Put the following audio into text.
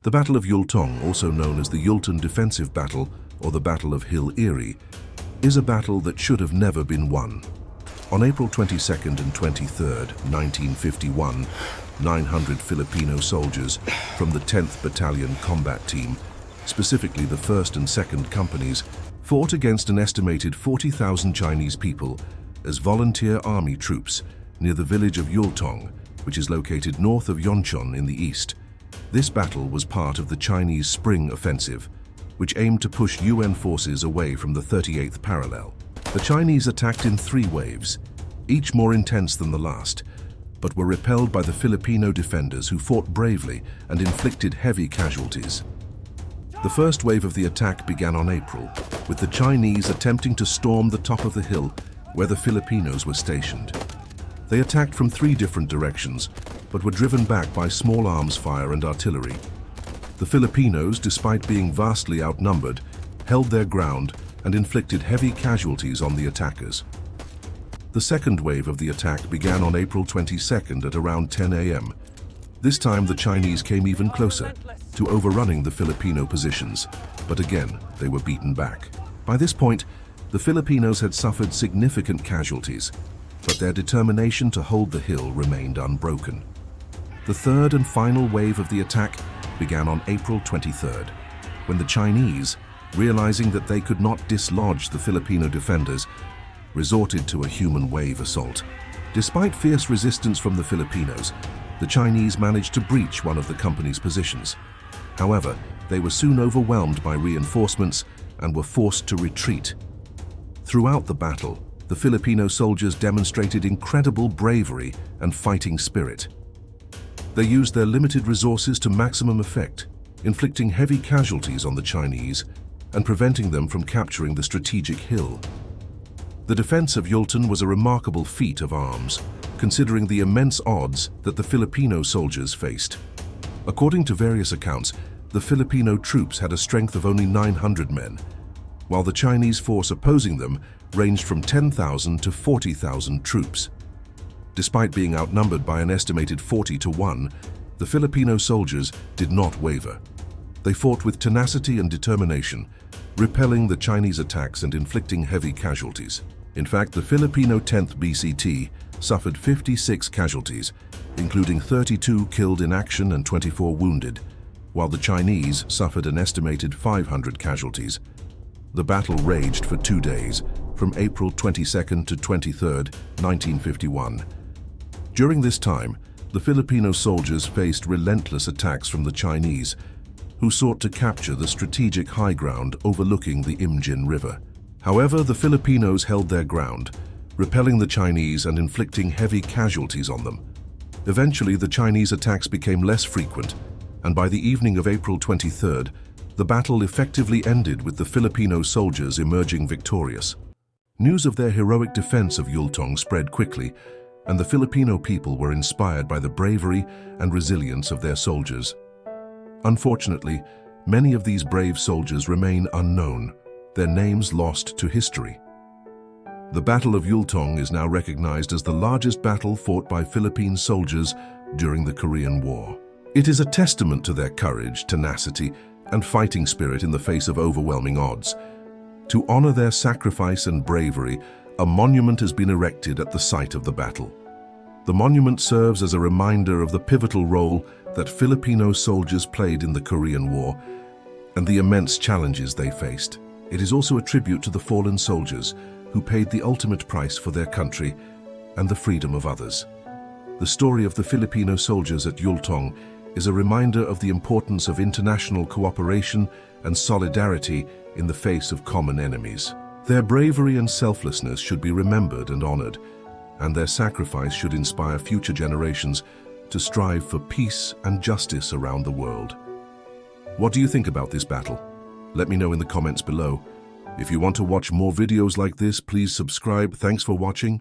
The Battle of Yultong, also known as the Yulton Defensive Battle or the Battle of Hill Erie, is a battle that should have never been won. On April 22nd and 23rd, 1951, 900 Filipino soldiers from the 10th Battalion Combat Team, specifically the 1st and 2nd Companies, fought against an estimated 40,000 Chinese people as volunteer army troops near the village of Yultong, which is located north of Yeoncheon in the east. This battle was part of the Chinese Spring Offensive, which aimed to push UN forces away from the 38th parallel. The Chinese attacked in 3 waves, each more intense than the last, but were repelled by the Filipino defenders who fought bravely and inflicted heavy casualties. The first wave of the attack began on April, with the Chinese attempting to storm the top of the hill where the Filipinos were stationed. They attacked from 3 different directions, but were driven back by small arms fire and artillery. The Filipinos, despite being vastly outnumbered, held their ground and inflicted heavy casualties on the attackers. The second wave of the attack began on April 22nd at around 10 a.m. This time the Chinese came even closer to overrunning the Filipino positions, but again they were beaten back. By this point, the Filipinos had suffered significant casualties, but their determination to hold the hill remained unbroken. The third and final wave of the attack began on April 23rd, when the Chinese, realizing that they could not dislodge the Filipino defenders, resorted to a human wave assault. Despite fierce resistance from the Filipinos, the Chinese managed to breach one of the company's positions. However, they were soon overwhelmed by reinforcements and were forced to retreat. Throughout the battle, the Filipino soldiers demonstrated incredible bravery and fighting spirit. They used their limited resources to maximum effect, inflicting heavy casualties on the Chinese and preventing them from capturing the strategic hill. The defense of Yulton was a remarkable feat of arms, considering the immense odds that the Filipino soldiers faced. According to various accounts, the Filipino troops had a strength of only 900 men, while the Chinese force opposing them ranged from 10,000 to 40,000 troops. Despite being outnumbered by an estimated 40 to 1, the Filipino soldiers did not waver. They fought with tenacity and determination, repelling the Chinese attacks and inflicting heavy casualties. In fact, the Filipino 10th BCT suffered 56 casualties, including 32 killed in action and 24 wounded, while the Chinese suffered an estimated 500 casualties. The battle raged for 2 days, from April 22nd to 23rd, 1951. During this time, the Filipino soldiers faced relentless attacks from the Chinese, who sought to capture the strategic high ground overlooking the Imjin River. However, the Filipinos held their ground, repelling the Chinese and inflicting heavy casualties on them. Eventually, the Chinese attacks became less frequent, and by the evening of April 23rd, the battle effectively ended with the Filipino soldiers emerging victorious. News of their heroic defense of Yultong spread quickly, and the Filipino people were inspired by the bravery and resilience of their soldiers. Unfortunately, many of these brave soldiers remain unknown, their names lost to history. The Battle of Yultong is now recognized as the largest battle fought by Philippine soldiers during the Korean War. It is a testament to their courage, tenacity, and fighting spirit in the face of overwhelming odds. To honor their sacrifice and bravery, a monument has been erected at the site of the battle. The monument serves as a reminder of the pivotal role that Filipino soldiers played in the Korean War and the immense challenges they faced. It is also a tribute to the fallen soldiers who paid the ultimate price for their country and the freedom of others. The story of the Filipino soldiers at Yultong is a reminder of the importance of international cooperation and solidarity in the face of common enemies. Their bravery and selflessness should be remembered and honored, and their sacrifice should inspire future generations to strive for peace and justice around the world. What do you think about this battle? Let me know in the comments below. If you want to watch more videos like this, please subscribe. Thanks for watching.